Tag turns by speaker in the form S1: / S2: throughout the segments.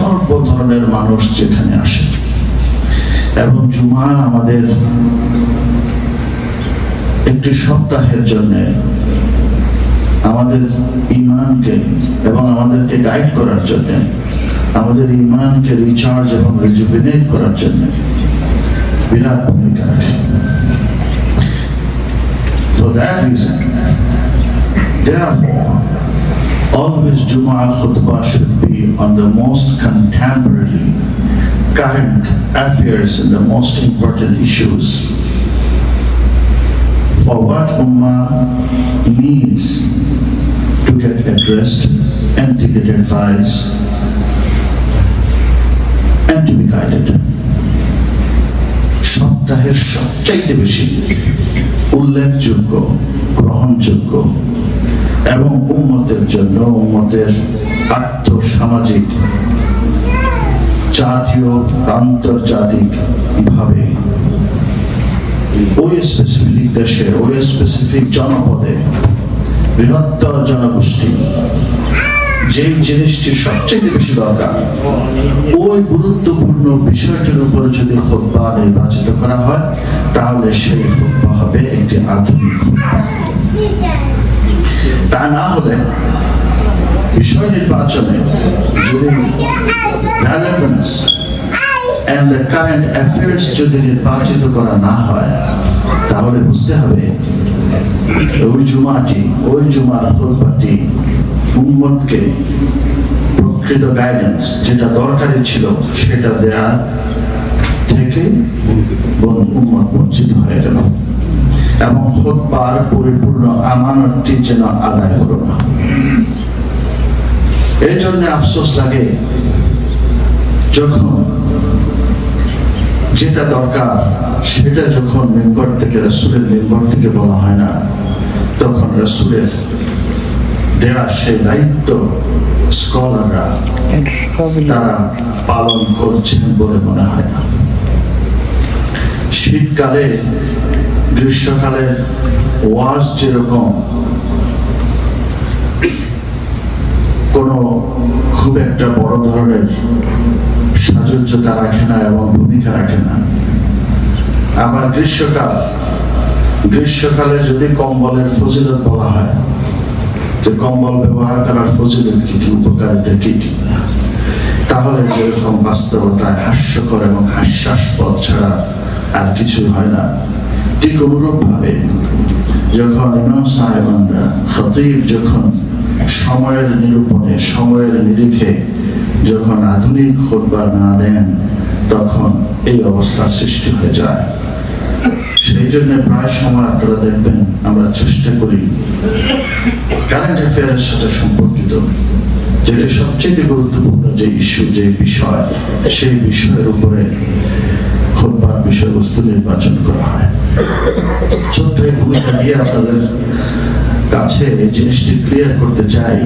S1: সর্ব ধরনের মানুষ যেখানে আসে। এবং জুমা আমাদের একটি সপ্তাহের জন্য আমাদের ঈমানকে এবং আমাদেরকে গাইড করার জন্য, আমাদের ঈমানকে রিচার্জ এবং রিজুভিনেট করার জন্য বিরাট ভূমিকা রাখে। For that reason, therefore, always Jumu'ah khutbah should be on the most contemporary, current affairs and the most important issues. For what Ummah needs to get addressed and to get advised and to be guided. সপ্তাহের সবচাইতে বেশি উল্লেখযোগ্য, গ্রহণযোগ্য এবং উম্মতের জন্য, উম্মতের আর্থসামাজিক, জাতীয়, আন্তর্জাতিক ভাবে ওই স্পেসিফিক দেশে, ওই স্পেসিফিক জনপদে, বৃহত্তর জনগোষ্ঠী যে জিনিসটি সবচেয়ে বেশি দরকার, ওই গুরুত্বপূর্ণ বিষয়টির উপরে যদি খুতবা নির্বাচিত করা হয়, তাহলে সেই খুতবা হবে একটি আধুনিক খুতবা। তা না হলে বিষয় নির্বাচনে যদি relevance and the current affairs যদি নির্বাচিত করা না হয়, তাহলে বুঝতে হবে ওই জুমাটি, ওই জুমার খুতবাটি উম্মতকে প্রকৃত গাইডেন্স যেটা দরকারি ছিল সেটা দেয়া থেকে উম্মত বঞ্চিত হয়ে গেল এবং খুতবার পরিপূর্ণ আমানতটি যেন আদায় হলো না। এই জন্য আফসোস লাগে যখন যেটা দরকার সেটা যখন মেম্বার থেকে, রাসূলের মেম্বার থেকে বলা হয় না, তখন রাসূলের দেয়া সেই দায়িত্ব স্কলাররা তারা পালন করছেন বলে মনে হয় না। শীতকালে, গ্রীষ্মকালে ওয়াজ যেরকম কোনো খুব একটা বড় ধরনের সাজুজ্যতা রাখে না এবং ভূমিকা রাখে না, আবার গ্রীষ্মকালে যদি কম্বলের ফজিলত বলা হয়, যে কম্বল ব্যবহার করার ফজিলত কি কি, উপকারিতা কি কি, তাহলে যেরকম বাস্তবতায় হাস্যকর এবং হাস্যাস্পদ ছাড়া আর কিছু হয় না, ঠিক অনুরূপ ভাবে যখন ইমাম সাহেবানরা, খতিব যখন সময়ের নিরূপণে, সময়ের নিরিখে যখন আধুনিক খুতবা না দেন, তখন এই অবস্থার সৃষ্টি হয়ে যায়। সেই জন্য প্রায় সময় আপনারা দেখবেন আমরা চেষ্টা করি কারেন্ট অ্যাফেয়ারের সাথে সম্পর্কিত যেটা সবচেয়ে গুরুত্বপূর্ণ যে ইস্যু, যে বিষয়, সেই বিষয়ের উপরে খুতবার বিষয়বস্তু নির্বাচন করা হয়। ছোট্ট এই ভূমিকা দিয়ে আপনাদের কাছে এই জিনিসটি ক্লিয়ার করতে চাই।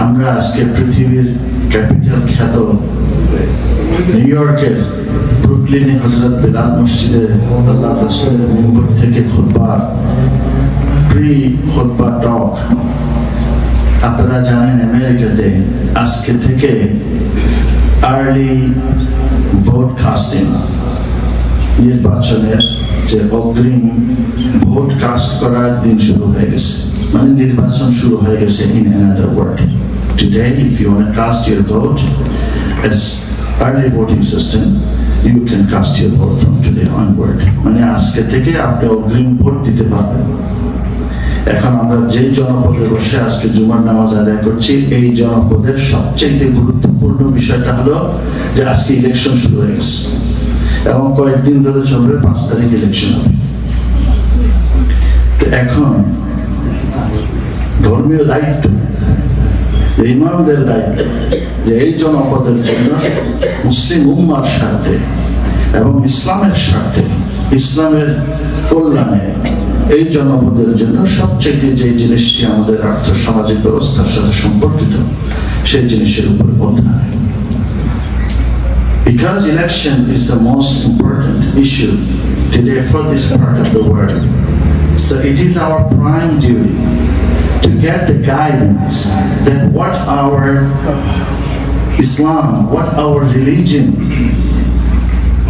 S1: আমরা আজকে পৃথিবীর ক্যাপিটাল খ্যাত নিউ ইয়র্কের ব্রুকলিনে হযরত বেলাল মসজিদে আল্লাহর রাসূলের মিম্বর থেকে খুতবার খুতবা টক, আপনারা জানেন আমেরিকাতে আজকে থেকে আর্লি ভোট কাস্টিং, নির্বাচনের যে অগ্রিম ভোট কাস্ট করার দিন শুরু হয়ে গেছে, মানে নির্বাচন শুরু হয়ে গেছে। in another word, today if you want to cast your vote as early voting system, you can cast your vote from today onward, মানে আজকে থেকে আপনি অগ্রিম ভোট দিতে পারবেন। এখন আমরা যে জনপদে বসে আজকে জুমার নামাজ আদায় করছি, এই জনপদের সবচেয়ে গুরুত্বপূর্ণ বিষয়টা হলো যে আজকে ইলেকশন শুরু হয়ে গেছে এবং কয়েকদিন ধরে চলবে, 5 তারিখ ইলেকশন হবে। তো এখন ধর্মীয় দায়িত্ব, ইমামদের দায়িত্ব যে এই জনপদের জন্য মুসলিম উম্মার স্বার্থে এবং ইসলামের স্বার্থে, ইসলামের কল্যাণে এই জনপদের জন্য সবচেয়ে যে জিনিসটি আমাদের আর্থসামাজিক ব্যবস্থার সাথে সম্পর্কিত, সেই জিনিসের উপরে বলতে হয়। Because election is the most important issue today for this part of the world, so it is our prime duty to get the guidance that what our Islam, what our religion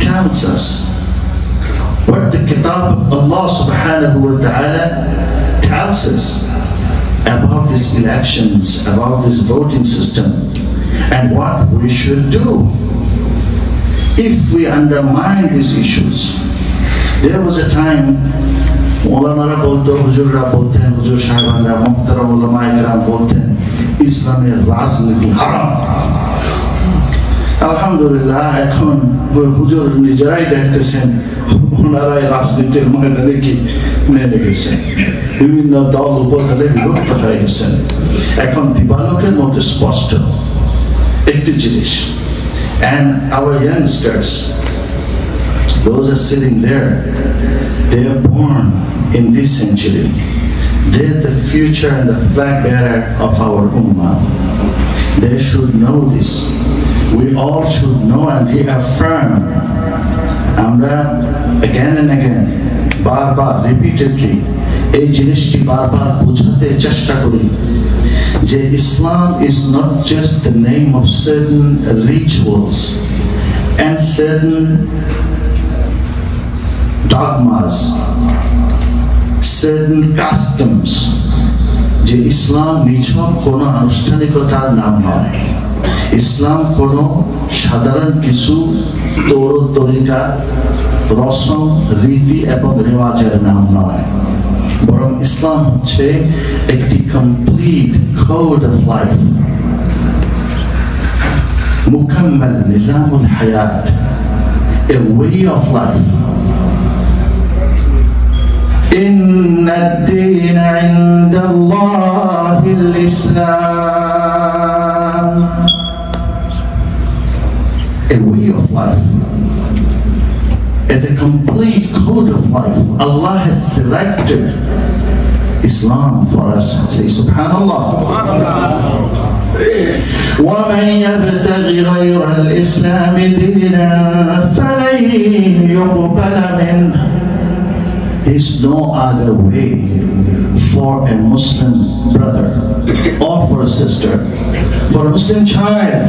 S1: tells us, what the Kitab of Allah subhanahu wa ta'ala tells us about these elections, about this voting system, and what we should do if we undermine these issues. There was a time Mawlanara bolto, Hujurra bolten, Hujur Sahibara, Muhtaram Ulama Ikram bolten, Islamir Razniti haram. Alhamdulillah, এখন হুজুর নিজেরাই দেখতেছেন ওনারাই রাজনীতির ময়দানে কি নেমে গেছেন, বিভিন্ন দল উপদলে বিভক্ত হয়ে গেছেন। এখন দিবালোকের মতো স্পষ্ট একটি জিনিস, and our youngsters, those are sitting there, they are born in this century. They are the future and the flag bearer of our ummah. They should know this. We all should know and reaffirm. Amra again and again, bar repeatedly, এই জিনিসটি বারবার বোঝাতে চেষ্টা করি যে Islam is not just the name of certain rituals and certain dogmas, certain customs. যে ইসলাম নিছক কোনো আনুষ্ঠানিকতার নাম নয়, ইসলাম কোনো সাধারণ কিছু তরিকা, রসম, রীতি এবং রেওয়াজের নাম নয়, বরং ইসলাম হচ্ছে একটি কমপ্লিট কোড অফ লাইফ, মুকাম্মাল নিজামুল হায়াত, a way of life. إن الدين عند الله الإسلام. A way of life. As a complete code of life, Allah has selected Islam for us. Say Subhanallah. وَمَنْ يَبْتَغِ غَيْرَ الْإِسْلَامِ دِينًا فَلَنْ يُقْبَلَ مِنْهُ. There's no other way for a Muslim brother or for a sister, for a Muslim child,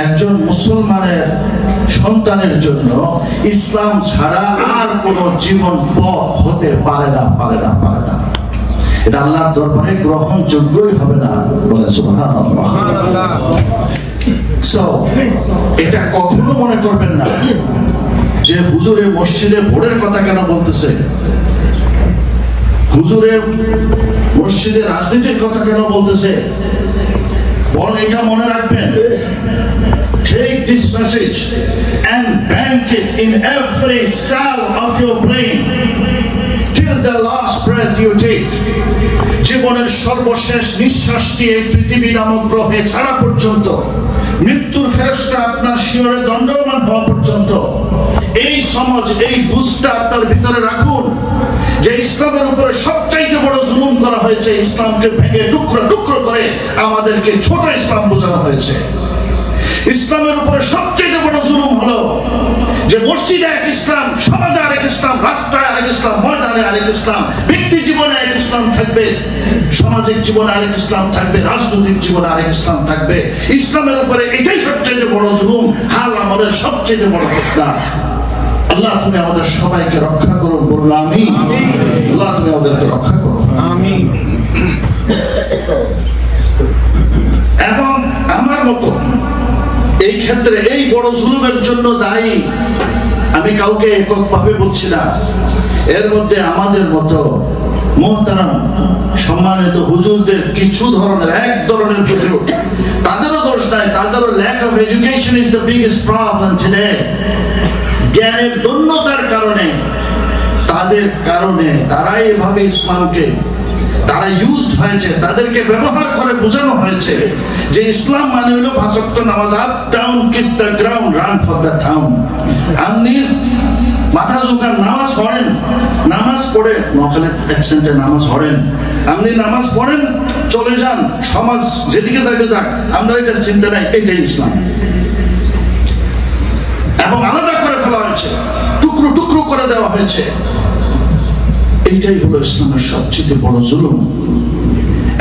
S1: একজন মুসলমানের সন্তানের জন্য ইসলাম ছাড়া আর কোন জীবন পথ হতে পারে না। এটা আল্লাহর দরবারে গ্রহণযোগ্যই হবে না, বলে সুবহানাল্লাহ। So এটা কখনো মনে করবেন না যে হুজুরের মসজিদে ভোটের কথা কেন বলতেছে, হুজুরের মসজিদে রাজনীতির কথা কেন বলতেছে, বরং এটা মনে রাখবেন, take this message and bank it in every cell of your brain till the last breath you take. জীবনের সর্বশেষ নিঃশ্বাসটি এই পৃথিবী নামক গ্রহে ছাড়া পর্যন্ত, মৃত্যুর ফেরেশতা আপনার শিয়রে দণ্ডমান হওয়া পর্যন্ত এই সমাজ, এই বুঝটা আপনার ভিতরে রাখুন যে ইসলামের উপরে সবচাইতে বড় জুলুম করা হয়েছে, ইসলামকে ভেঙে টুকরো টুকরো করে আমাদেরকে ছোট ইসলাম বোঝানো হয়েছে। ইসলামের উপরে সবচেয়ে বড় জুলুম হলো যে মসজিদে এক ইসলাম, সমাজে আরেক ইসলাম, রাস্তায় আরেক ইসলাম, ময়দানে আরেক ইসলাম, ব্যক্তি জীবনে এক ইসলাম থাকবে, সামাজিক জীবনে আরেক ইসলাম থাকবে, রাজনৈতিক জীবনে আরেক ইসলাম থাকবে। ইসলামের উপরে এটাই সবচেয়ে বড় জুলুম, হাল আমাদের সবচেয়ে বড় ফিতনা। আল্লাহ তুমি আমাদের সবাইকে রক্ষা করুন, বলুন আমিন। আল্লাহ তুমি আমাদেরকে রক্ষা করুন, আমিন। এবং আমার মতো এই ক্ষেত্রে এই বড় জুলুমের জন্য দায়ী আমি কাউকে এককভাবে বলছি না, এর মধ্যে আমাদের মতো মুহতারাম সম্মানিত হুজুরদের কিছু ধরনের, এক ধরনের হুজুর, তাদেরও দোষ নাই, তাদেরও lack of education is the biggest problem today. জ্ঞানের দূর্ণতার কারণে, তাদের কারণে তারাই এভাবে ইসলামকে তারা ইউজড হয়েছে, তাদেরকে ব্যবহার করে বোঝানো হয়েছে যে ইসলাম মানে হলো 5 ওয়াক্ত নামাজ, up down kiss the ground, run for the town. আপনি মাথা ঝুঁকান, নামাজ পড়েন, নামাজ পড়ে নকলের অ্যাকসেন্টে নামাজ পড়েন, আপনি নামাজ পড়েন, চলে যান, সমাজ যেদিকে যাবে যাক, আমরা এটা চিন্তা নাই, এটাই ইসলাম। এবং আলাদা করে ফেলা হয়েছে, টুকরো টুকরো করে দেওয়া হয়েছে। এইটাই হলো ইসলামের সবচেয়ে বড় জুলুম।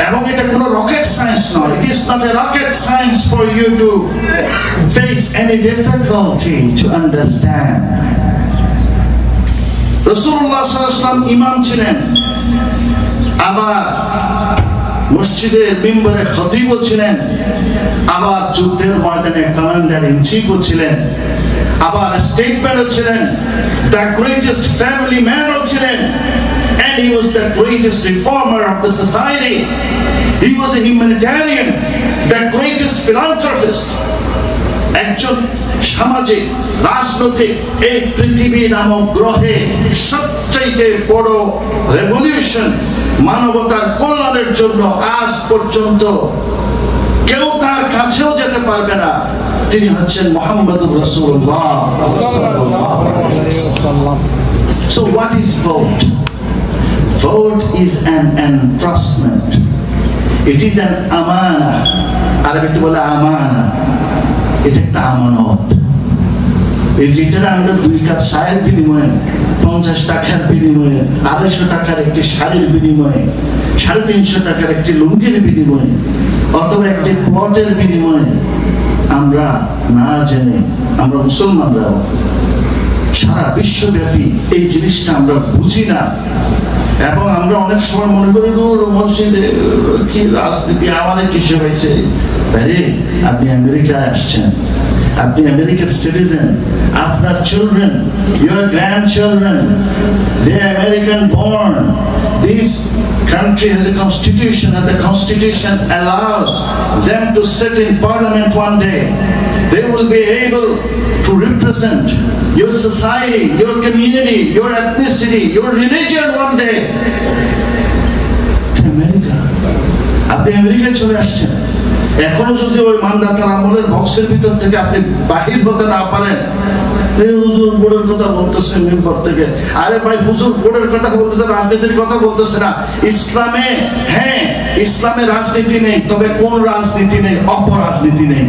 S1: এবং এটা কোনো রকেট সায়েন্স নয়। It is not a rocket science for you to face any difficulty to understand. রাসূলুল্লাহ সাল্লাল্লাহু আলাইহি ওয়াসাল্লাম ইমাম ছিলেন, আবার মসজিদের মিম্বরে খতিবও ছিলেন, আবার যুদ্ধের ময়দানে কমান্ডার ইন চিফও ছিলেন, আবার স্টেটমেন্টও ছিলেন, দ্য গ্রেটেস্ট ফ্যামিলি ম্যানও ছিলেন, and he was the greatest reformer of the society. He was a humanitarian, the greatest philanthropist. একজন সামাজিক রাজনৈতিক এই পৃথিবী নামক গ্রহে সবচেয়ে বড় রেভলিউশন মানবতার কল্যাণের জন্য আজ পর্যন্ত কেউ তার কাছেও যেতে পারবে না। তিনি হচ্ছেন মুহাম্মদুর রাসূলুল্লাহ সাল্লাল্লাহু আলাইহি ওয়াসাল্লাম। So what is vote? Vote is an entrustment. It is an amana. আরবিতে বলে আমানা। এটা একটা আমানত। এই যেটা আমরা 2 কাপ চায়ের বিনিময়ে 50 টাকার বিনিময়ে 250 টাকার একটি শাড়ির বিনিময়ে 350 টাকার একটি লুঙ্গির বিনিময়ে অথবা একটি প্লটের বিনিময়ে আমরা না জেনে আমরা মুসলমানরা সারা বিশ্বব্যাপী এই জিনিসটা আমরা বুঝি না, এবং আমরা অনেক সময় মনে করি দূর মসজিদে কি রাজনীতি আমাদের কিসে হয়েছে। আরে আপনি আমেরিকায় আসছেন, আপনি আমেরিকার সিটিজেন, আপনার children, your grandchildren, they are American born. This country has a constitution, and the constitution allows them to sit in parliament one day. They will be able to represent your society, your community, your ethnicity, your religion one day. America. আপনি আমেরিকায় চলে আসছেন, এখনো যদি ওই মানদাতার আমলের বক্সের ভিতর থেকে আপনি বাহির হতে না পারেন, এই হুজুর বোর্ডের কথা বলতেছে মিম্বর থেকে, আরে ভাই হুজুর বোর্ডের কথা বলতেছে, রাজনীতির কথা বলতেছে না। ইসলামে হ্যাঁ, ইসলামে রাজনীতি নেই, তবে কোন রাজনীতি নেই? অপরাজনীতি নেই।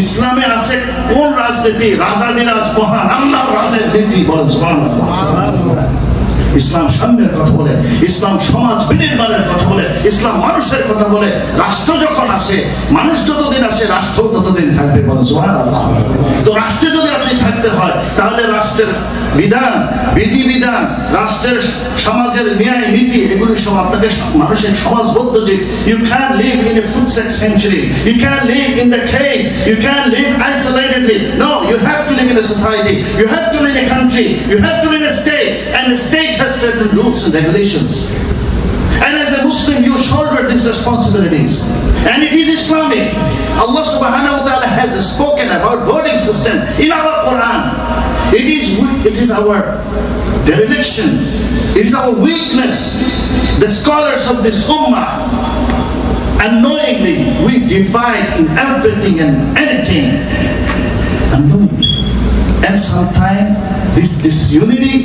S1: ইসলামে আছে কোন রাজনীতি? রাজাদিরাজ মহান আল্লাহর রাজনীতি। বলেন সুবহানাল্লাহ। ইসলাম সাম্যের কথা বলে, ইসলাম সমাজ বিনির্মাণের কথা বলে, ইসলাম মানুষের কথা বলে। রাষ্ট্র যখন আছে, মানুষ যতদিন আছে, রাষ্ট্র ততদিন থাকবে। বলেন সুবহানাল্লাহ। তো রাষ্ট্রে যদি আপনি থাকতে হয়, তাহলে রাষ্ট্রের বিধান, বিধিবিধান, রাষ্ট্রের সমাজের ন্যায় নীতি, এগুলি সব আপনাকে মানুষের সমাজবদ্ধ যে you can't live in a footset century, you can't live in the cave, you can't live isolatedly. No, you have to live in a society, you have to live in a country, you have to live in a state, and the state has certain rules and regulations. And as a Muslim, you shoulder these responsibilities. And it is Islamic. Allah subhanahu wa ta'ala has spoken about voting system in our Quran. It is our dereliction. It is our weakness. The scholars of this ummah, unknowingly, we divide in everything and anything. Unknowingly. And sometimes this unity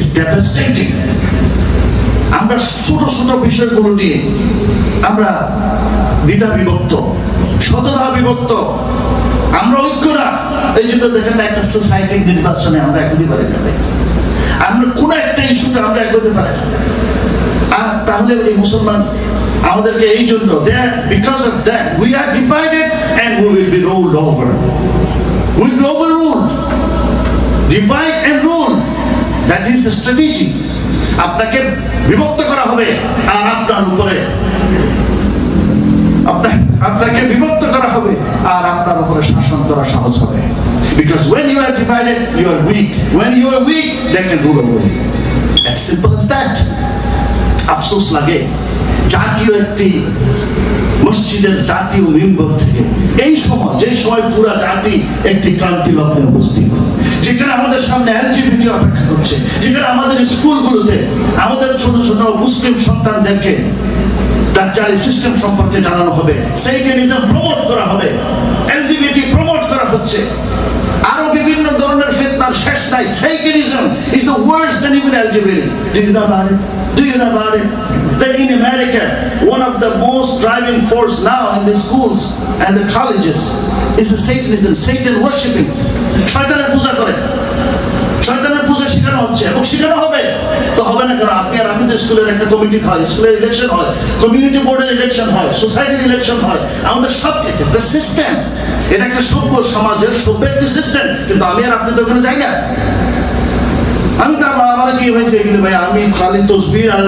S1: is devastating. আমরা ছোট ছোট বিষয়গুলো নিয়ে আমরা দ্বিধা বিভক্ত, শতধা বিভক্ত, আমরা ঐক্য না। এই জন্য দেখেন না, একটা সোসাইটির নির্বাচনে আমরা এক হতে পারি না ভাই, আমরা কোন একটা ইস্যুতে আমরা এক হতে পারি না। আর তাহলে এই মুসলমান আমাদেরকে এই জন্য because of that we are divided and we will be rolled over, we will be overruled. Divide and rule, that is the strategy. আপনাকে বিভক্ত করা হবে আর আপনার উপরে আপনাকে বিভক্ত করা হবে আর আপনার উপরে শাসন করা সহজ হবে। Because when you are divided, you are weak. When you are weak, they can rule over you. As simple as that. আফসোস লাগে, জাতীয় একটি মসজিদের জাতীয় মিম্বর থেকে এই সময়, যে সময় পুরো জাতি একটি ক্রান্তি লগ্নে উপস্থিত, যেখানে আমাদের সামনে এলজিবিটি অপেক্ষা করছে, যেখানে আমাদের স্কুলগুলোতে আমাদের ছোট ছোট মুসলিম সন্তানদেরকে দাজ্জালি সিস্টেম সম্পর্কে জানানো হবে, সেইটানিজম প্রমোট করা হবে, এলজিবিটি প্রমোট করা হচ্ছে, আরো বিভিন্ন ধরনের ফিতনার শেষ নাই। সেইটানিজম is the worse than even LGBT. Do you know about it? Do you know about it? That in America, one of the most driving force now in the schools and the colleges is the Satanism, Satan worshipping. শয়তানের পূজা করে, শয়তানের অনুযায়ী শেখানো হচ্ছে এবং শেখানো হবে। তো হবে না কেন? আপনি আর আমি তো স্কুলের একটা কমিটি হয়, স্কুলের ইলেকশন হয়, কমিউনিটি বোর্ডের ইলেকশন হয়, সোসাইটির ইলেকশন হয়, আমাদের সব একটা সিস্টেম। এটা একটা সভ্য সমাজের সভ্য একটি সিস্টেম। কিন্তু আমি আর আপনি তো ওখানে যাই না। আমি তো আমার কি হয়েছে কিন্তু ভাই আমি খালি তসবিহ আর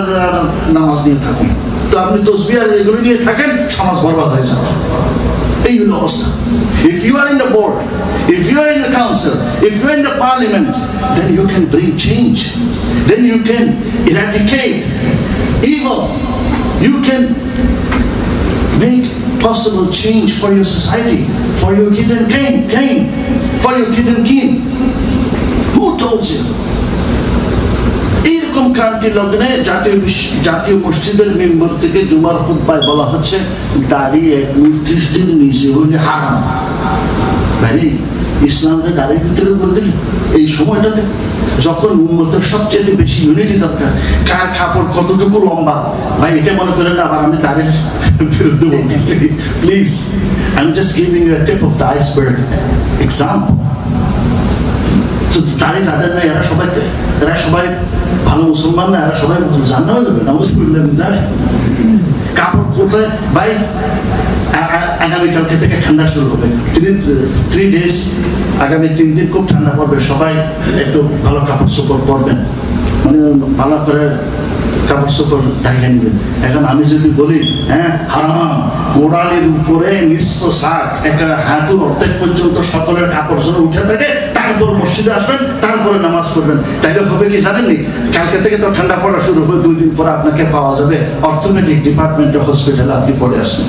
S1: নামাজ নিয়ে থাকি। তো আপনি তসবিহ আর এগুলো নিয়ে থাকেন, সমাজ বরবাদ হয়ে যাবে। এই হলো অবস্থা। If you are in the board, if you are in the council, if you are in the parliament, then you can bring change. Then you can eradicate evil. You can make possible change for your society, for your kid and kin, for your kid and kin. Who told you? এরকম ক্রান্তি লগ্নে জাতীয় মসজিদের member থেকে জুমার খুতবায় বলা হচ্ছে দাড়ি 21 দিন নিচে হইলে হারাম। ভাই ইসলামকে দাড়ির ভিতরে করে দিল এই সময়টাতে, যখন উম্মতের সবচেয়ে বেশি ইউনিটি দরকার। কার কাপড় কতটুকু লম্বা ভাই এটা মনে করেন না আবার আমি দাড়ির বিরুদ্ধে বলতেছি। Please, I am just giving you a tip of the iceberg example. দাড়ি যাদের না এরা সবাই ভালো মুসলমান না, এরা সবাই জানা হয়ে যাবে না, মুসলিম জানে। কাপড় কোথায় ভাই? আগামীকালকে থেকে ঠান্ডা শুরু হবে, 3 days, আগামী 3 দিন খুব ঠান্ডা পড়বে। সবাই একটু ভালো কাপড় চোপড় পরবেন, মানে ভালো করে কাপড় চোপড় ঢাকা নেবেন। এখন আমি যদি বলি হ্যাঁ হারাম, গোড়ালির উপরে নিঃস্ব শাক একটা হাঁটুর অর্ধেক পর্যন্ত সকলের কাপড় জন্য উঠে থাকে, তারপর মসজিদে আসবেন, তারপরে নামাজ পড়বেন, তাইলে হবে কি জানেননি? কালকে থেকে তো ঠান্ডা পড়া শুরু হবে, 2 দিন পরে আপনাকে পাওয়া যাবে অর্থোপেডিক ডিপার্টমেন্টে হসপিটালে, আপনি পড়ে আসেন।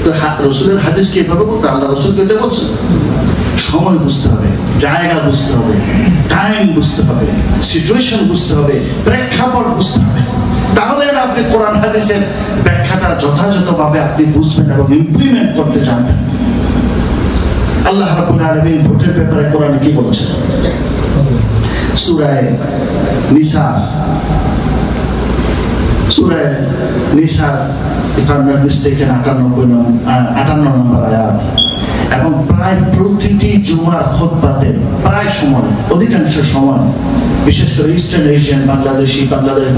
S1: তো রসুলের হাদিস কি এভাবে বলতে? আল্লাহ রসুল এটা বলছেন। সময় বুঝতে হবে, জায়গা বুঝতে হবে, টাইম বুঝতে হবে, সিচুয়েশন বুঝতে হবে, প্রেক্ষাপট বুঝতে হবে। তাহলে আপনি কোরআন হাদিসের ব্যাখ্যাটা যথাযথভাবে আপনি বুঝবেন এবং ইমপ্লিমেন্ট করতে জানবেন। আল্লাহ রাব্বুল আলামিন ভোটের ব্যাপারে কোরআনে কি বলেছেন? সূরা নিসা, if I'm not mistaken, 58 নম্বর আয়াত। এবং প্রায় প্রতিটি জুমার খুতবাতে প্রায় সময়, অধিকাংশ সময়, বিশেষ করে eastern Asian, Bangladesh,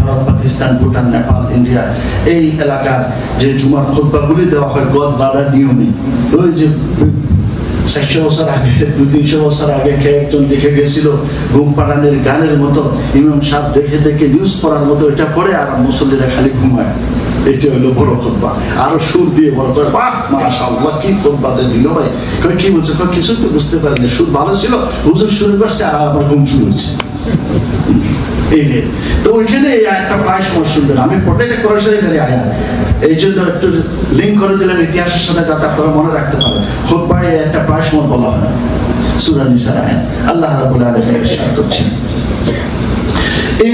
S1: Bharat, Pakistan, Bhutan, Nepal, India, এই এলাকার যে জুমার খুতবাগুলি দেওয়া হয় গদ বাঁধার নিয়মে। ওই যে 100 বছর আগে, 200-300 বছর আগে কে একজন লিখে গেছিল ঘুম পাড়ানির গানের মতো, ইমাম সাহেব দেখে দেখে নিউজ পড়ার মতো এটা পড়ে আর মুসল্লিরা খালি ঘুমায়। এটা হলো বড় খুতবা। আরো সুর দিয়ে বড় করে, বাহ মাশাআল্লাহ কি খুতবা যে দিল ভাই। কি বলছে? কিছু তো বুঝতে পারিনি, সুর ভালো ছিল, হুজুর শুরু করছে আর আমার ঘুম শুরু হচ্ছে। তো ওইখানে একটা প্রায় সময় শুনবেন, আমি পড়লে এটা কোরআন শরীফের আয়াত, এই জন্য একটু লিঙ্ক করে দিলাম ইতিহাসের সাথে, যাতে আপনারা মনে রাখতে পারেন। খুতবায় একটা প্রায় সময় বলা হয় সূরা নিসার আয়াত। আল্লাহ রাব্বুল আলামিন ইরশাদ করছেন,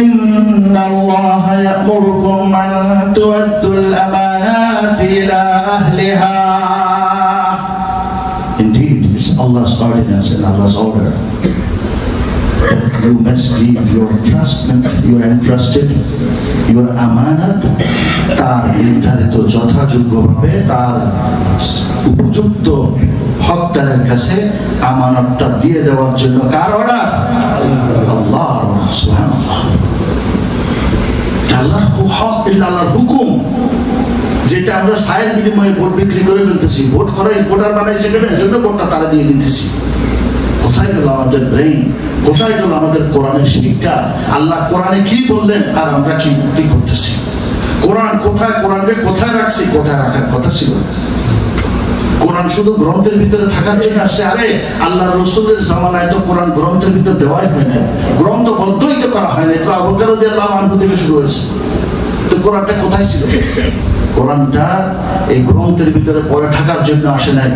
S1: ইন্নাল্লাহা ইয়া'মুরুকুম আন তু'আদ্দুল আমানাতি ইলা আহলিহা। Indeed, it's Allah's ordinance and Allah's order. You must give your entrustment, your entrusted, your amanat, তার নির্ধারিত যথাযোগ্যভাবে তার উপযুক্ত হকদারের কাছে আমানতটা দিয়ে দেওয়ার জন্য কার অর্ডার? আল্লাহ সুবহানাল্লাহ। আল্লাহর হক, আল্লাহর হুকুম, যেটা আমরা সায়ের বিনিময়ে ভোট বিক্রি করে ফেলতেছি, ভোট করাই ভোটার বানাইছে কেন, এর জন্য ভোটটা তারা দিয়ে দিতেছি। কোথায় গেল আমাদের ব্রেইন? কোথায় গেল আমাদের কোরআনের শিক্ষা? আল্লাহ কোরআনে কি বললেন আর আমরা কি করতেছি? কোরআন কোথায়, কোরআনকে কোথায় রাখছি? কোথায় রাখার কথা ছিল? কোরআন শুধু গ্রন্থের ভিতরে থাকার জন্য আসছে? আরে আল্লাহ রসুলের জামানায় তো কোরআন গ্রন্থের ভিতরে দেওয়াই হয় না, গ্রন্থবদ্ধই তো করা হয় না। তো আবু বকর রাদিয়াল্লাহু আনহু থেকে শুরু হয়েছে। তো কোরআনটা কোথায় ছিল? কোরআনটা এই গ্রন্থের ভিতরে পড়ে থাকার জন্য আসে নাই,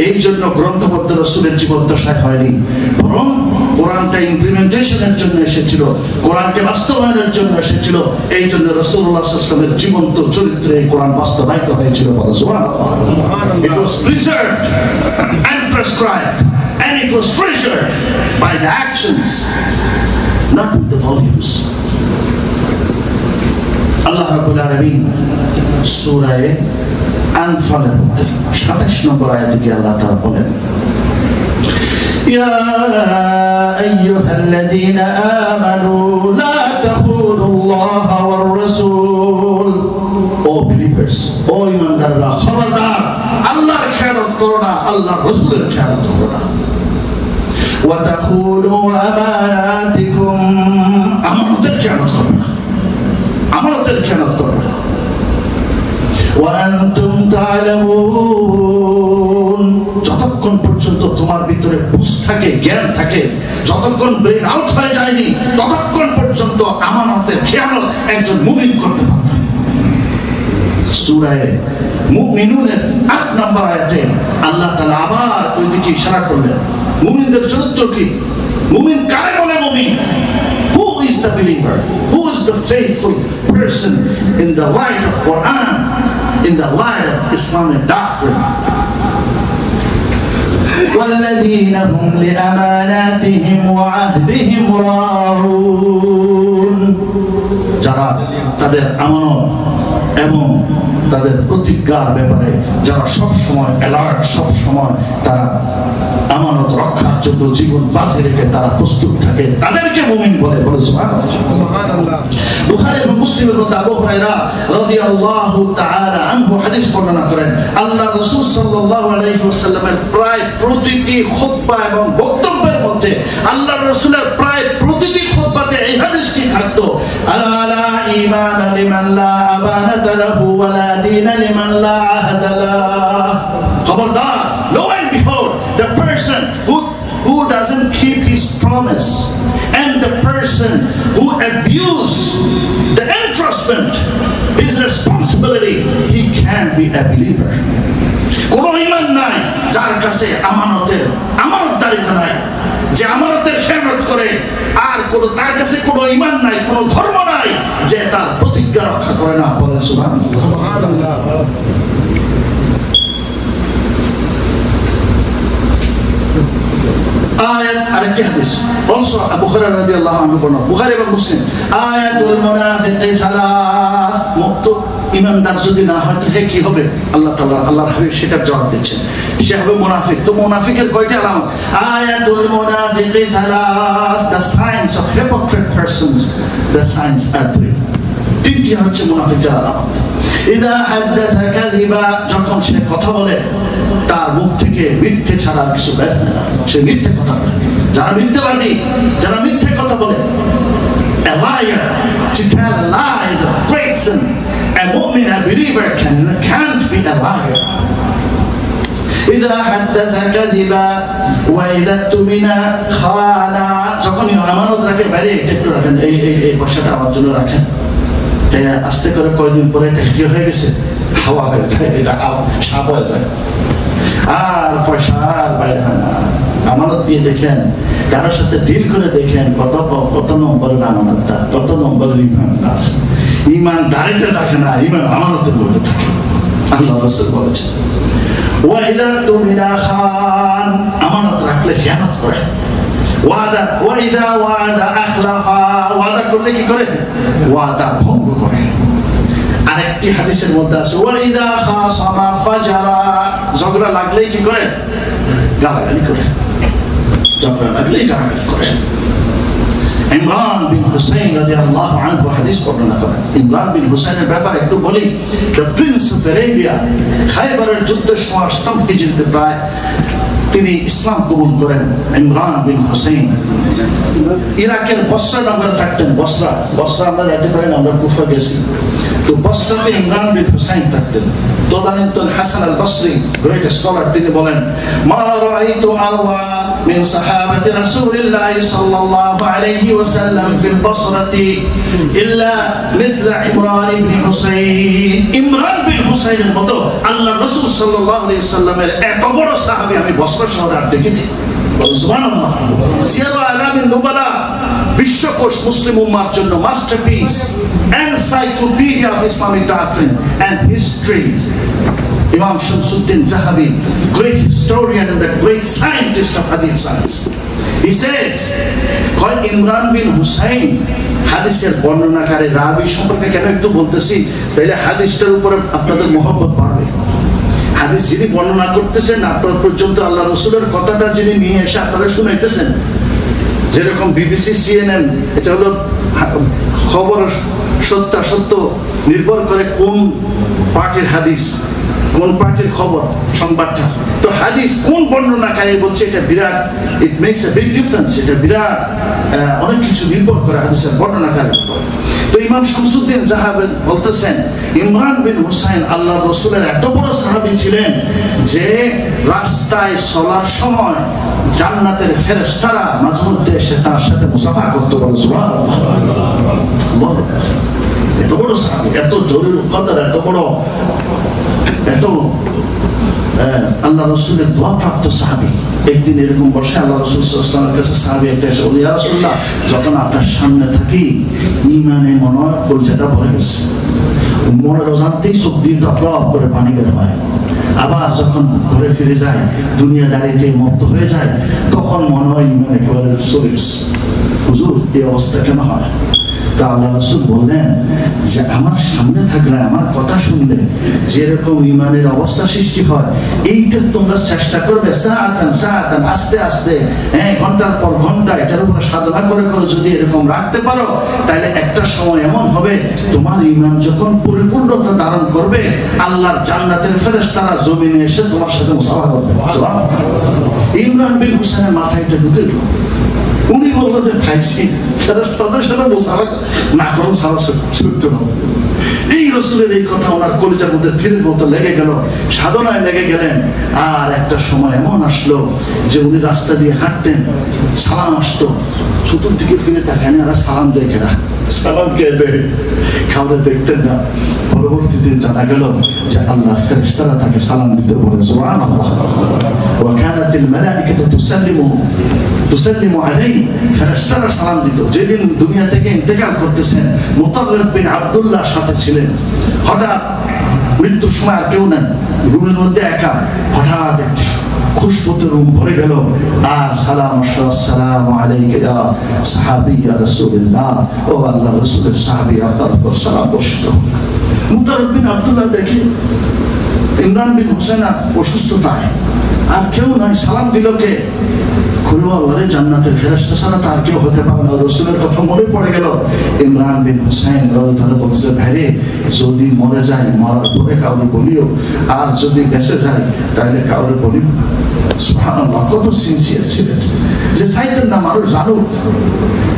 S1: এই জন্য গ্রন্থবদ্ধ রসুলের জীবদ্দশায় হয়নি, বরং কোরআনটা ইমপ্লিমেন্টেশনের জন্য এসেছিল, কোরআনকে বাস্তবায়নের জন্য এসেছিল। এই জন্য রাসূলুল্লাহ সাল্লাল্লাহু আলাইহি ওয়াসাল্লামের জীবন্ত চরিত্রে এই কোরআন বাস্তবায়িত হয়েছিল। It was preserved and prescribed and it was treasured by the actions, not with the volumes. আল্লাহ রাব্বুল আলামিন সূরা আনফালের মধ্যে 27 নম্বর আয়াতে কি আল্লাহ তাআলা বলেন, يا أيها الذين آمنوا لا تخونوا الله والرسول. Oh believers, oh ইমানদাররা, খবরদার, আল্লাহর খেয়ানত করো না, আল্লাহর রাসূলের খেয়ানত করো না। وتخونوا أماناتكم, আমানতের খেয়ানত করো না, আমানতের খেয়ানত করো না। وأنتم تعلمون, যতক্ষণ পর্যন্ত তোমার ভিতরে বুঝ থাকে, জ্ঞান থাকে, যতক্ষণ ব্রেন আউট হয়ে যায়নি, ততক্ষণ পর্যন্ত আমানতের খেয়ানত একজন মুমিন করতে পারে। সূরা মুমিনুনের ৮ নম্বর আয়াতে আল্লাহ তাআলা আবার ওইদিকে ইশারা করলেন। মুমিনদের চরিত্র কি? মুমিন কারে বলে মুমিন? Who is the believer? Who is the faithful person in the light of Quran, in the light of Islamic doctrine? والذين هم لأماناتهم وعهدهم راعون, যারা তাদের আমানত এবং তাদের প্রতিজ্ঞার ব্যাপারে যারা সব সময় অ্যালার্ট, সব সময় তারা আমানত রক্ষার জন্য জীবন বাজি রেখে তারা প্রস্তুত থাকে, তাদেরকে মুমিন বলে। বলে সুবহানাল্লাহ। বুখারী এবং মুসলিমের মধ্যে আবু হুরায়রা রাদিয়াল্লাহু তাআলা আনহু হাদিস বর্ণনা করেন, আল্লাহর রাসূল সাল্লাল্লাহু আলাইহি ওয়াসাল্লামের প্রায় প্রতিটি খুতবা এবং বক্তব্যের মধ্যে আল্লাহর রাসূলের প্রায় প্রতিটি খুতবাতে এই হাদিসটি থাকতো, আলা ঈমান লিমান লা আমানাতা লাহু ওয়া লা দীনা লিমান লা আহদা লাহু। খবরদার, lo and behold, the person who doesn't keep his promise and the person who abuse the entrustment, his responsibility, he can't be a believer. কোন ঈমান নাই যার কাছে আমানতদারিতা নাই, যে আমানতের খেয়ানত করে, আর কোন তার কাছে কোন ঈমান নাই, কোন ধর্ম নাই যে তার প্রতিজ্ঞা রক্ষা করে না। বলেন সুবহানাল্লাহ। আয়াত আরেকটি হাদিস also আবু হুরায়রা রাদিয়াল্লাহু আনহু বর্ণনা, বুখারী এবং মুসলিম, আয়াতুল মুনাফিকি সালাস, মুক্ত ইমানদার যদি না হয় তাহলে কি হবে? আল্লাহ তাআলা, আল্লাহর হাবিব সেটার জবাব দিচ্ছেন, সে হবে মুনাফিক। তো মুনাফিকের কয়টি আলামত? আয়াতুল মুনাফিকি সালাস, the signs of hypocrite persons, the signs are three. তিনটি হচ্ছে মুনাফিকের আলামত। ইদা হাদাসা কাযিবা, যখন সে কথা বলে তার মুখ থেকে মিথ্যে ছাড়া আর কিছু বের হয় না, সে মিথ্যে কথা বলে। যারা মিথ্যাবাদী, যারা মিথ্যে কথা বলে, a liar, to tell a lie is a great sin. A mu'min, a believer can't be a liar. إذا حدث كذبا وإذا اؤتمن خانا, যখন আমানত রাখে, বাইরে একটু রাখেন, এই পয়সাটা আমার জন্য রাখেন, আস্তে করে কয়েকদিন পরে এটা কি হয়ে গেছে, হাওয়া হয়ে যায়, এটা সাপ হয়ে যায়, আর পয়সা আর বাইরে হয় না। আমানত দিয়ে দেখেন, কারোর সাথে ডিল করে দেখেন কত নম্বরের আমানতদার, কত নম্বরের ইমানদার। ইমানদারিতে থাকে না, ইমান আমানতের মধ্যে থাকে। আল্লাহ রাসূল বলেছেন, ওয়াইদা তুমিনা খান, আমানত রাখলে খেয়ানত করে। ওয়াদা ওয়াইদা ওয়াদা আখলাফা, ওয়াদা করলে কি করে? ওয়াদা ভঙ্গ করে। আরেকটি হাদিসের মধ্যে আছে, ওয়াইদা খাসামা ফাজারা, ঝগড়া লাগলেই কি করে? গালাগালি করে। ঝগড়া লাগলেই গালাগালি করে। ইমরান বিন হুসাইন রাদিয়াল্লাহু আনহু হাদিস বর্ণনা করেন। ইমরান বিন হুসাইনের ব্যাপারে একটু বলি। দ্য প্রিন্স অফ আরেবিয়া, খায়বারের যুদ্ধের সময় ৮ম হিজরিতে প্রায় তিনি ইসলাম কবুল করেন। ইমরান বিন হুসাইন ইরাকের বসরা নগরে থাকতেন। বসরা আমরা যেতে পারি না, আমরা কুফা গেছি। তো বসরাতে ইমরান বিন হুসাইন থাকতেন। তদানীন্তন হাসান আল বসরি, গ্রেট স্কলার, তিনি বলেন, মা রাআইতু আরওয়া মিন সাহাবাতি রাসূলিল্লাহ সাল্লাল্লাহু আলাইহি ওয়াসাল্লাম ফিল বসরাতি ইল্লা মিথলা ইমরান ইবনে হুসাইন। ইমরান বিন হুসাইনের মতো আল্লাহর রাসূল সাল্লাল্লাহু আলাইহি ওয়াসাল্লামের এত বড় সাহাবী আমি বসরা শহরে আর দেখিনি। সুবহানাল্লাহ। সিয়ারু আলামিন নুবালা, বিশ্বকোষ মুসলিম উম্মার জন্য masterpiece, encyclopedia of Islamic doctrine and history. Imam Shamsuddin Zahabi, great historian and the great scientist of hadith science, he says, Imran bin Husayn হাদিসের বর্ণনাকারী রাবি সম্পর্কে কেন একটু বলতেছি, তাইলে হাদিসটার উপরে আপনাদের মহব্বত বাড়বে। হাদিস যিনি বর্ণনা করতেছেন, আপনার পর্যন্ত আল্লাহ রাসূলের কথাটা যিনি নিয়ে এসে আপনারা শুনাইতেছেন, যেরকম বিবিসি, সিএনএন, এটা হলো খবর সত্য নির্ভর করে কোন পার্টির হাদিস, কোন পার্টির খবর, সংবাদটা। তো হাদিস কোন বর্ণনাকারী বলছে, এটা বিরাট, it makes a big difference. এটা বিরাট অনেক কিছু নির্ভর করে হাদিসের বর্ণনাকারীর উপর। তো ইমাম শামসুদ্দিন জাহাবি বলতেছেন, ইমরান বিন হুসাইন আল্লাহ রাসূলের এত বড় সাহাবী ছিলেন যে রাস্তায় চলার সময় জান্নাতের ফেরেশতারা মাঝে মধ্যে এসে তার সাথে মুসাফা করতে বলে। সুবহানাল্লাহ, এত বড় সাহাবী, এত জলিল কদর, এত বড়, এত আল্লাহ রাসূলের দোয়া প্রাপ্ত সাহাবী। একদিন এরকম বসে আল্লাহ রাসূল সাল্লাল্লাহু আলাইহি ওয়াসাল্লামের কাছে সাহাবী একটা এসে বলে, ইয়া রাসূলুল্লাহ, যখন আপনার সামনে থাকি ঈমানে মনে হয় কলজাটা ভরে গেছে, মনের অজান্তেই চোখ দিয়ে টপ করে পানি বের হয়, আবার যখন ঘরে ফিরে যায় দুনিয়াদারিতে মত্ত হয়ে যায়, তখন মনে হয় ঈমান একেবারে চলে গেছে। হুজুর, এই অবস্থা কেন হয়? তা আল্লাহ রাসূল বললেন যে আমার সামনে থাকলে, আমার কথা শুনলে যেরকম ঈমানের অবস্থা সৃষ্টি হয়, এইটা তোমরা চেষ্টা করবে সাআতান সাআতান, আস্তে আস্তে, ঘন্টার পর ঘন্টা এটার উপরে সাধনা করে করে যদি এরকম রাখতে পারো, তাহলে একটা সময় এমন হবে তোমার ঈমান যখন পরিপূর্ণতা ধারণ করবে, আল্লাহর জান্নাতের ফেরেশতারা জমিনে এসে তোমার সাথে মুসাফা করবে। ইমরান বিন হুসাইনের মাথায় এটা ঢুকে গেল। উনি বললো যে ভাইজি, ফেরেশতাদের সাথে মুসাফা না করুন, সারা ছুটতে হবে। এই রাসূলের এই কথা ওনার কলিজার মধ্যে তীরের মতো লেগে গেল, সাধনায় লেগে গেলেন। আর একটা সময় এমন আসলো যে উনি রাস্তা দিয়ে হাঁটতেন, সালাম আসতো, চতুর্দিকে ফিরে তাকানে আর সালাম দেয় কেনা, সালাম কে দেয়, কাউরে দেখতেন না। পরবর্তীতে জানা গেল যে আল্লাহ ফেরেশতারা তাকে সালাম দিতে বলে। সুবহানাল্লাহ। ওয়া কানাতিল মালাইকাতু তুসাল্লিমু আলাইহি, ফেরেশতারা সালাম দিত। যেদিন দুনিয়া থেকে ইন্তেকাল করতেছেন, মুতাররিফ বিন আব্দুল্লাহ সাথে ছিলেন। হঠাৎ মৃত্যুর সময় আর কেউ নেন, রুমের মধ্যে একা, হঠাৎ একটি খুশবুতে রুম ভরে গেল, আর সালাম, আসসালামু আলাইকা ইয়া সাহাবী ইয়া রাসূলুল্লাহ, ও আল্লাহর রাসূলের সাহাবী, আপনার উপর সালাম বর্ষিত হোক। মুতাররিফ বিন আব্দুল্লাহ দেখে ইমরান বিন হুসাইন অসুস্থতায়, আর কেউ নাই, সালাম দিল কে? আল্লাহর জান্নাতের ফেরেশতা ছাড়া তার কেউ হতে পারে না। রাসূলের কথা মনে পড়ে গেল। ইমরান বিন হুসাইন রাদিয়াল্লাহু বলছে, ভাইরে, যদি মরে যায়, মরার পরে কাউরে বলিও, আর যদি বেঁচে যায় তাহলে কাউরে বলিও। সুবহানাল্লাহ, কত সিনসিয়ার ছিলেন যে চাইতেন না মানুষ জানুক।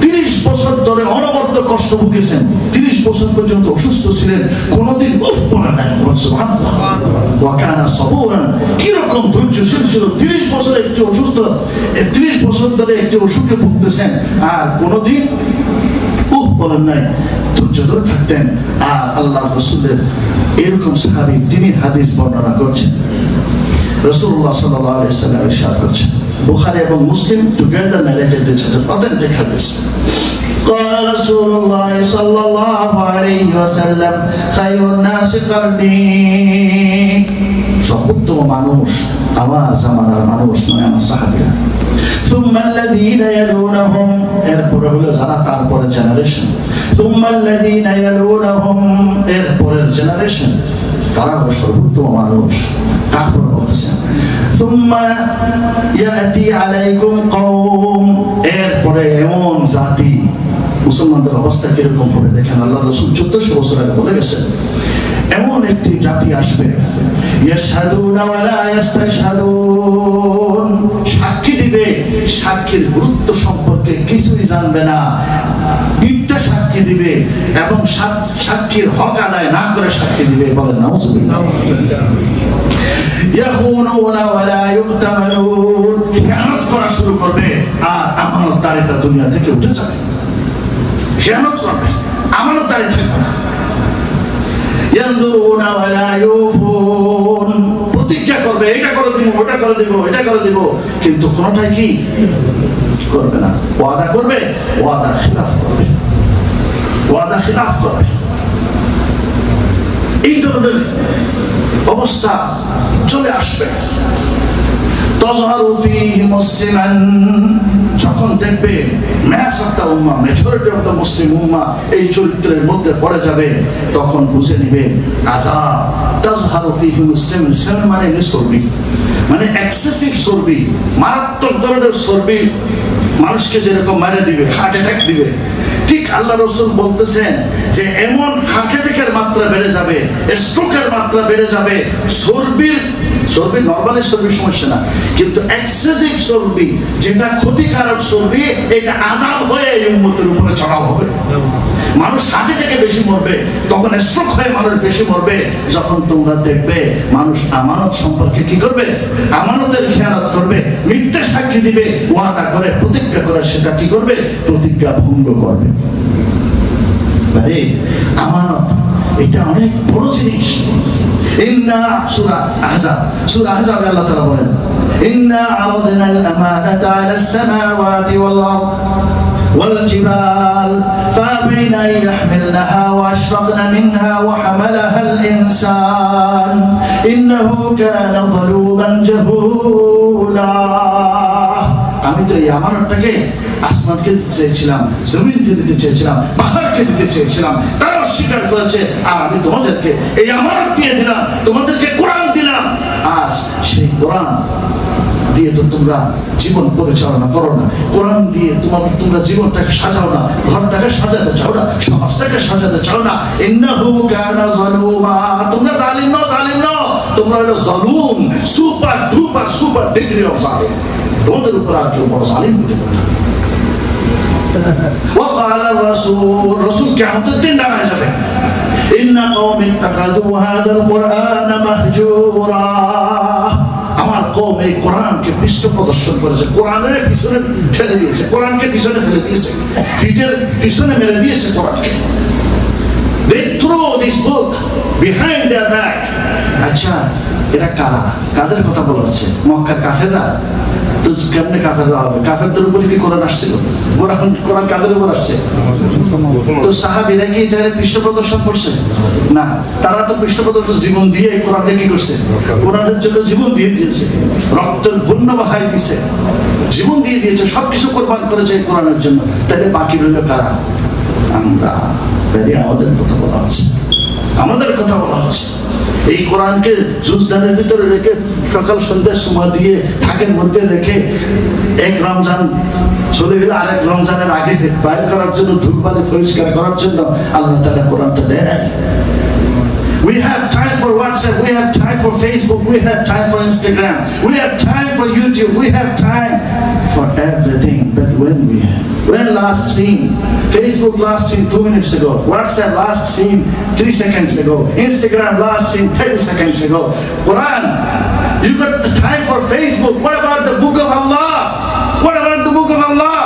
S1: 30 বছর ধরে অনবরত কষ্ট ভুগেছেন, 30 বছর পর্যন্ত অসুস্থ ছিলেন, কোনদিন উফ বলে নাই। সুবহানাল্লাহ। ওয়া কানা সাবুরান, কি রকম ধৈর্যশীল ছিল। 30 বছর একটি অসুস্থ, 30 বছর ধরে একটি অসুখে ভুগতেছেন, আর কোনদিন উফ বলেন নাই, ধৈর্য ধরে থাকতেন। আর আল্লাহ রাসূলের এরকম সাহাবী, তিনি হাদিস বর্ণনা করছেন। রাসূলুল্লাহ সাল্লাল্লাহু আলাইহি ওয়াসাল্লাম ইরশাদ করছেন, বুখারী এবং মুসলিম টুগেদার নারেটেড দিস অথেন্টিক হাদিস। قال رسول الله صلى الله عليه وسلم خير الناس قرني, সর্বোত্তম মানুষ আমার জামানার মানুষ, মানে আমার সাহাবীরা। ثم الذين يلونهم, এরপরে হলো যারা তারপরে জেনারেশন। ثم الذين يلونهم, এরপরের জেনারেশন, তারা হলো সর্বোত্তম মানুষ। তারপর বলতেছেন ثم يأتي عليكم قوم, এরপরে এমন জাতি, মুসলমানদের অবস্থা কিরকম হবে দেখেন। আল্লাহ রাসূল 1400 বছর আগে বলে গেছেন, এমন একটি জাতি আসবে, ইয়াশহাদুনা ওয়া লা ইস্তাশহাদুন, সাক্ষী দিবে, সাক্ষীর গুরুত্ব সম্পর্কে কিছুই জানবে না, মিথ্যা সাক্ষী দিবে, এবং সাক্ষীর হক আদায় না করে সাক্ষী দিবে। বলেন নাউযুবিল্লাহ। ইয়াখুনুনা ওয়া লা ইউতামানুন, খেয়ানত করা শুরু করবে, আর আমানতদারিতা দুনিয়া থেকে উঠে যাবে। খেয়ানত করবে, আমানতদারি থাকবে না। ইয়ানজুরুনা ওয়া লা ইউফুন, প্রতিজ্ঞা করবে, এটা করে দিব, ওটা করে দিব, এটা করে দিব, কিন্তু কোনটাই কি করবে না। ওয়াদা করবে, ওয়াদা খিলাফ করবে, ওয়াদা খিলাফ করবে। এই ধরনের অবস্থা চলে আসবে। তো তাযহারু ফীহি মুসলিমান, যখন দেখবে ম্যাস অফ দ্য উম্মাহ, মেজরিটি অফ দ্য মুসলিম উম্মাহ এই চরিত্রের মধ্যে পড়ে যাবে, তখন বুঝে নিবে আযাব। তাযহারু ফীহি মুসলিমান মানে চর্বি, মানে এক্সেসিভ চর্বি, মারাত্মক ধরনের চর্বি মানুষকে যেরকম মারে দিবে, হার্ট অ্যাটাক দিবে, ঠিক আল্লাহ রাসূল বলতেছেন যে এমন হার্ট অ্যাটাকের মাত্রা বেড়ে যাবে, স্ট্রোকের মাত্রা বেড়ে যাবে। চর্বি নরমালি চর্বির সমস্যা না, কিন্তু এক্সেসিভ চর্বি যেটা ক্ষতিকারক চর্বি, এটা আযাব হয়ে এই উম্মতের উপরে চড়াও হবে। মানুষ হার্ট অ্যাটাকে বেশি মরবে, তখন স্ট্রোক হয়ে মানুষ বেশি মরবে, যখন তোমরা দেখবে মানুষ আমানত সম্পর্কে কি করবে, আমানতের খেয়ানত করবে, মিথ্যা সাক্ষী দিবে, ওয়াদা করে প্রতিজ্ঞা করে সেটা কি করবে, প্রতিজ্ঞা ভঙ্গ করবে। আরে আমানত এটা অনেক বড় জিনিস। সূরা আহজাব আল্লাহ তাআলা বলেন, ইন্না আরাদনাল আমানাতা আলাস সামাওয়াতি ওয়াল আরদ ওয়াল জিবাল ফাআবাইনা আন ইয়াহমিলনাহা ওয়া আশফাকনা মিনহা ওয়া হামালাহাল ইনসান ইন্নাহু কানা যালুমান জাহুলা। আমি তো এই আমানতটাকে আসমানকে দিতে চেয়েছিলাম, জমিনকে দিতে চেয়েছিলাম, পাহাড়কে দিতে চেয়েছিলাম, তারা অস্বীকার করেছে। আর আমি তোমাদেরকে এই আমানত দিয়ে দিলাম, তোমাদেরকে কোরআন দিলাম। আজ সেই কোরআন দিয়ে তো তোমরা জীবন পরিচালনা করো না, কোরআন দিয়ে তোমরা জীবনটাকে সাজাও না, ঘরটাকে সাজাতে চাও না, সমাজটাকে সাজাতে চাও না। ইন্নাহু কানা যালুমা, তোমরা জালিম নও, তোমরা হলো জালুম, সুপার ডিগ্রি অফ জালিম। তোমাদের উপর আর কেউ বড় জালিম হতে পারে না। وقال الرسول কিয়ামতের দিন দাঁড়ায় যাবে, ইন্না কওমি ইত্তাখাযু হাযাল কুরআন মাহজুরা। আমার কওম এই কোরআনকে পৃষ্ঠ প্রদর্শন করেছে, কোরআনের পিছনে ঠেলে দিয়েছে, কোরআনকে পিছনে ফেলে দিয়েছে, ফিটের পিছনে মেরে দিয়েছে কোরআনকে। They throw this book behind their back. আচ্ছা, এরা কারা, কাদের কথা বলা হচ্ছে? মক্কার কাফেররা। তো কেমনে কাফেররা হবে? কাফেরদের উপরে কি কোরআন আসছিল? কোরআন কাদের উপর আসছে? তো সাহাবীরা কি এটার পৃষ্ঠ প্রদর্শন করছে? না, তারা তো পৃষ্ঠ প্রদর্শন জীবন দিয়ে এই কোরআনকে কি করছে? কোরআনের জন্য জীবন দিয়ে দিয়েছে, রক্তের বন্য বহাই দিয়েছে, জীবন দিয়ে দিয়েছে, সবকিছু কোরবান করেছে এই কোরআনের জন্য। তাহলে বাকি রইল কারা? আমরা। আমাদের কথা বলা হচ্ছে, আমাদের কথা বলা হচ্ছে। এই কোরআনকে জুজদানের ভিতরে রেখে সকাল সন্ধ্যার সময় দিয়ে থাকের মধ্যে রেখে এক রমজান চলে গেলে আরেক রমজানের আগে বাইর করার জন্য, ধূপবালি পরিষ্কার করার জন্য আল্লাহ তাআলা কোরআনটা দেয়। We have time for WhatsApp, we have time for Facebook, we have time for Instagram, we have time for YouTube, we have time for everything. But when last seen? Facebook last seen 2 minutes ago, WhatsApp last seen 3 seconds ago, Instagram last seen 30 seconds ago. Quran, you got the time for Facebook. What about the book of Allah? What about the book of Allah?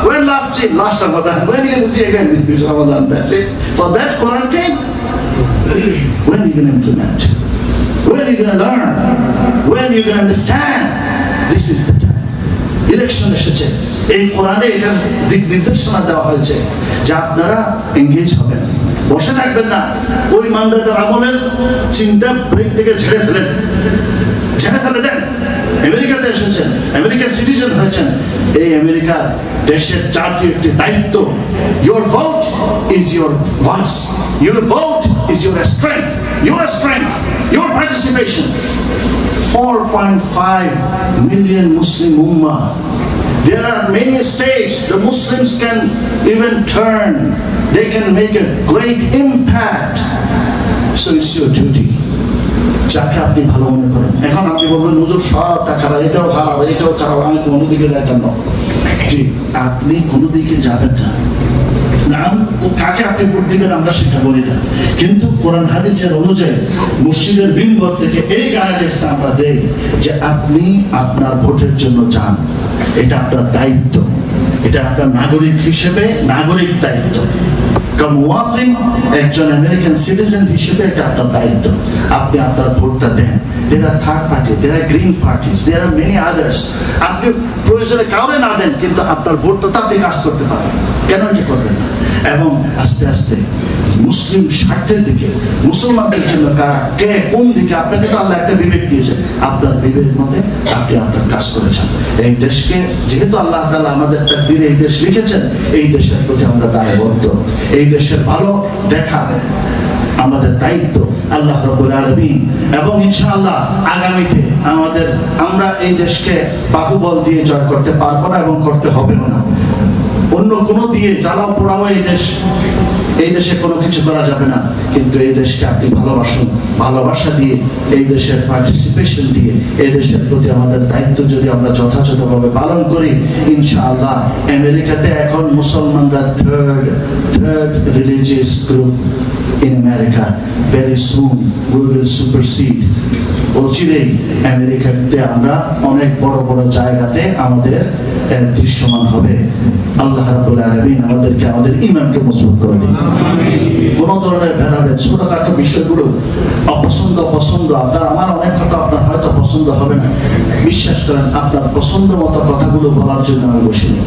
S1: When last seen? Last Ramadan. When are you going to see again this Ramadan? That's it. For that Quran came. When are you going to implement? When are you going to learn? When are you going to understand? This is the time. Election এসেছে, এই কোরআনে এটার দিক নির্দেশনা দেওয়া হয়েছে যে আপনারা এঙ্গেজ হবেন, বসে থাকবেন না। ওই ইমানদারদের আমলের চিন্তা ব্রেক থেকে ঝেড়ে ফেলে দেন। আমেরিকাতে এসেছেন, আমেরিকার সিটিজেন হয়েছেন, এই আমেরিকার দেশের জাতীয় একটি দায়িত্ব। Your vote is your voice, your vote is your strength, your participation. 4.5 million Muslim ummah. There are many states the Muslims can even turn, they can make a great impact. So it's your duty. যাকে আপনি ভালো মনে করেন। এখন আপনি বলবেন হুজুর সবটা খারাপ, এটাও খারাপ, আমি কোনো দিকে যাইতাম না। জি, আপনি কোনো দিকে যাবেন না, কাকে আপনি ভোট দিবেন আমরা সেটা বলি না, কিন্তু কোরআন হাদিসের অনুযায়ী মসজিদের মিম্বর থেকে এই গাইডেন্সটা আমরা দেই যে আপনি আপনার ভোটের জন্য যান। এটা আপনার দায়িত্ব, এটা আপনার নাগরিক হিসেবে নাগরিক দায়িত্ব। একজন আমেরিকান সিটিজেন হিসেবে এটা আপনার দায়িত্ব। আপনি আপনার ভোটটা দেন, there are third party, there are green parties, there are many others. আপনি প্রয়োজনে কাউরে না দেন, কিন্তু আপনার ভোটটা তো আপনি কাজ করতে পারেন, কেন কি করবেন না? এবং আস্তে আস্তে মুসলিম স্বার্থের দিকে, মুসলমানদের জন্য কে কোন দিকে, আপনাকে তো আল্লাহ একটা বিবেক দিয়েছে, আপনার বিবেক মতে আপনি আপনার কাজ করেছেন। এই দেশকে যেহেতু আল্লাহ তাআলা আমাদের তাকদীরে এই দেশ লিখেছেন, এই দেশের প্রতি আমরা দায়বদ্ধ। এই দেশের ভালো দেখা আমাদের দায়িত্ব আল্লাহ রাব্বুল আলামিন। এবং ইনশাআল্লাহ আগামীতে আমরা এই দেশকে বাহুবল দিয়ে জয় করতে পারবো না এবং করতে হবেও না। অন্য কোনো দিয়ে জ্বালাও পোড়াও এই দেশে কোনো কিছু করা যাবে না, কিন্তু এই দেশকে আপনি ভালোবাসুন, ভালোবাসা দিয়ে এই দেশের পার্টিসিপেশন দিয়ে এই দেশের প্রতি আমাদের দায়িত্ব যদি আমরা যথাযথভাবে পালন করি, ইনশাআল্লাহ আমেরিকাতে এখন মুসলমানরা third religious group in America. Very soon we will supersede. অচিরেই আমেরিকাতে আমরা অনেক বড় বড় জায়গাতে আমাদের দৃশ্যমান হবে। আল্লাহ রাব্বুল আলামিন আমাদেরকে আমাদের ঈমানকে মজবুত করে দিন। কোন ধরনের ভেদাভেদ, ছোটখাটো বিষয়গুলো পছন্দ আপনার আমার অনেক কথা আপনার হয়তো পছন্দ হবে না, বিশ্বাস করেন আপনার পছন্দ মতো কথাগুলো বলার জন্য আমি বসিনি।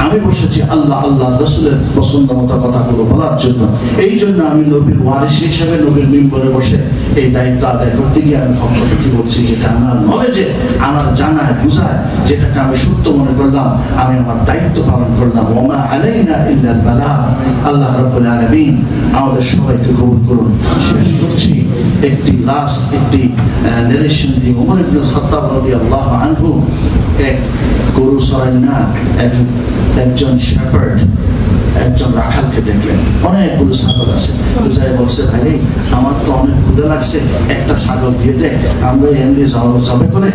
S1: আমি বসেছি আল্লাহ রাসূলের পছন্দ মতো কথাগুলো বলার জন্য। এই জন্য আমি নবীর ওয়ারিস হিসেবে নবীর মিম্বরে বসে এই দায়িত্ব আদায় করতে গিয়ে আমি হক কথা বলছি, যেটা আমার নলেজে, আমার জানায় বুঝায়, যেটাকে আমি সত্য মনে করলাম, আমি আমার দায়িত্ব পালন করলাম। ওমা আলাইনা ইল্লাল বালাগ। আল্লাহ রাব্বুল আলামিন আমাদের সবাইকে কবুল করুন। শেষ করছি একটি নারেশন দিয়ে। ওমর ইবনে খাত্তাব রাদিয়াল্লাহু আনহু এক গরু চড়ান না, একজন শেপার্ড, একজন রাখালকে দেখলেন, অনেকগুলো ছাগল আছে, বুঝাই বলছে, ভাই আমার তো অনেক ক্ষুধা লাগছে, একটা ছাগল দিয়ে দেয়, আমরা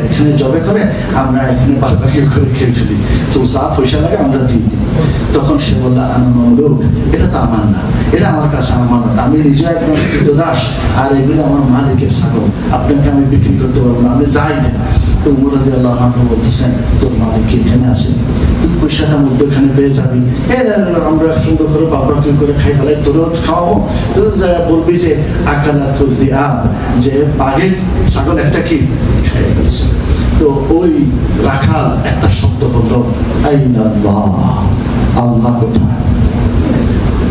S1: এখানে জবে করে আমরা এখানে বাকি করে খেয়ে ফেলি, তো যা পয়সা লাগে আমরা দিয়ে দিই। তখন সে বলল, লোক এটা তো আমার না, এটা আমার কাছে আমানত, আমি নিজে একদম দাস, আর এগুলো আমার মালিকের ছাগল, আপনাকে আমি বিক্রি করতে পারবো না, আপনি যাই দেন। তো উমর রাদিয়াল্লাহু আনহু বলতেছেন, তোর মালিক এখানে আছে, তুই পয়সাটা মধ্যখানে পেয়ে যাবি, আমরা সুন্দর করে বাবরাকি করে খাই ফেলাই, তোরও খাওয়াবো, তোর বলবি যে আকালা তুজদি আব, যে বাঘের ছাগল একটা কি খাই ফেলছে। তো ওই রাখাল একটা শব্দ বললো, আইনাল্লাহ, আল্লাহ কোথায়?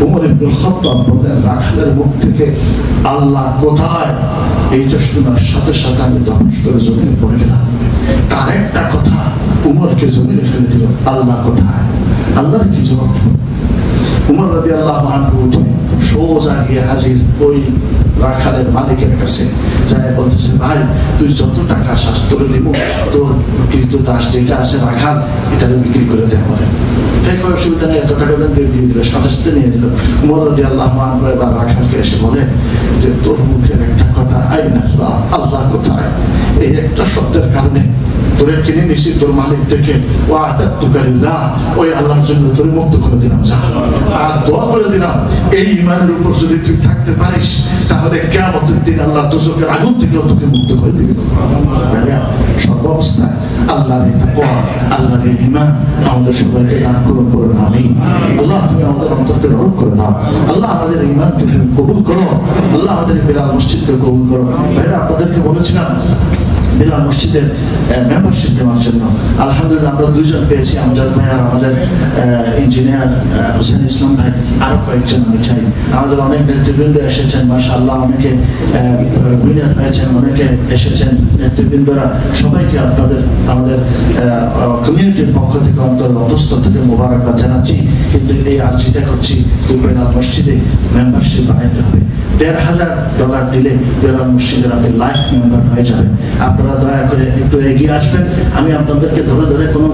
S1: উমর ইবনে খাত্তাব বলেন, রাখালের মুখ থেকে আল্লাহ কোথায় এইটা শোনার সাথে সাথে আমি ধস করে জমিনে পড়ে গেলাম। তার একটা কথা উমরকে জমিনে ফেলে দিল, আল্লাহ কোথায়? আল্লাহর কি জবাব? উমর রাদিয়াল্লাহু আনহু উঠে সোজা গিয়ে হাজির ওই রাখালের মালিকের কাছে, যাই বলতেছে, ভাই তুই যত টাকা চাস তোরে দিব, তোর কিন্তু দাস যেটা আছে রাখাল, এটা বিক্রি করে দেওয়া হবে। অসুবিধা নেই, এত টাকা দিয়ে দিল, সাথে সাথে নিয়ে দিল। উমর রাদিয়াল্লাহু আনহু এবার রাখালকে এসে বলে যে, তোর মুখের একটা কথা আইনাল্লাহ, আল্লাহ কোথায়, এই একটা শব্দের কারণে তোরে কিনে নিছি তোর মালিক থেকে, ও আতাতুকালিল্লাহ, ওই আল্লাহর জন্য তোরে মুক্ত করে দিলাম, যা। আর দোয়া করে দিলাম, এই ঈমানের উপর যদি তুই থাকতে পারিস, তাহলে কিয়ামতের দিন আল্লাহ দোজখের আগুন থেকে তোকে মুক্ত করে দিবে। সর্বাবস্থায় আল্লাহর এই তাকওয়া, আল্লাহর এই ঈমান আমাদের সবাইকে দান করুন, বলুন আমিন। আল্লাহ তুমি আমাদের অন্তরকে নরম করে দাও, আল্লাহ আমাদের ঈমানকে কবুল করো, আল্লাহ আমাদের বিলাল মসজিদকে কবুল করো। ভাইরা, আপনাদেরকে বলেছিলাম বিলাল মসজিদের মেম্বারশিপ নেওয়ার জন্য, আলহামদুলিল্লাহ আমরা দুইজন পেয়েছি, আমজাদ ভাই আর আমাদের ইঞ্জিনিয়ার হোসেন ইসলাম ভাই, আরো কয়েকজন আমি চাই। আমাদের অনেক নেতৃবৃন্দ এসেছেন, মাশাআল্লাহ, অনেকে উইনার হয়েছেন, অনেকে এসেছেন নেতৃবৃন্দরা, সবাইকে আমাদের কমিউনিটির পক্ষ থেকে অন্তরস্থল থেকে মোবারকবাদ জানাচ্ছি। কিন্তু এই আর্জিটা করছি, বিলাল মসজিদে মেম্বারশিপ বাড়াইতে হবে। $1,000 দিলে বিলাল মসজিদের আপনি লাইফ মেম্বার হয়ে যাবেন। আপনারা দয়া করে একটু এগিয়ে আসবেন। আমি আপনাদেরকে ধরে কোনো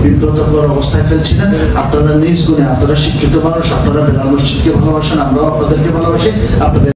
S1: বিব্রতকর অবস্থায় ফেলছি না। আপনারা নিজ গুণে, আপনারা শিক্ষিত মানুষ, আপনারা বিলাল মসজিদকে ভালোবাসেন, আমরাও আপনাদেরকে ভালোবাসি। আপনারা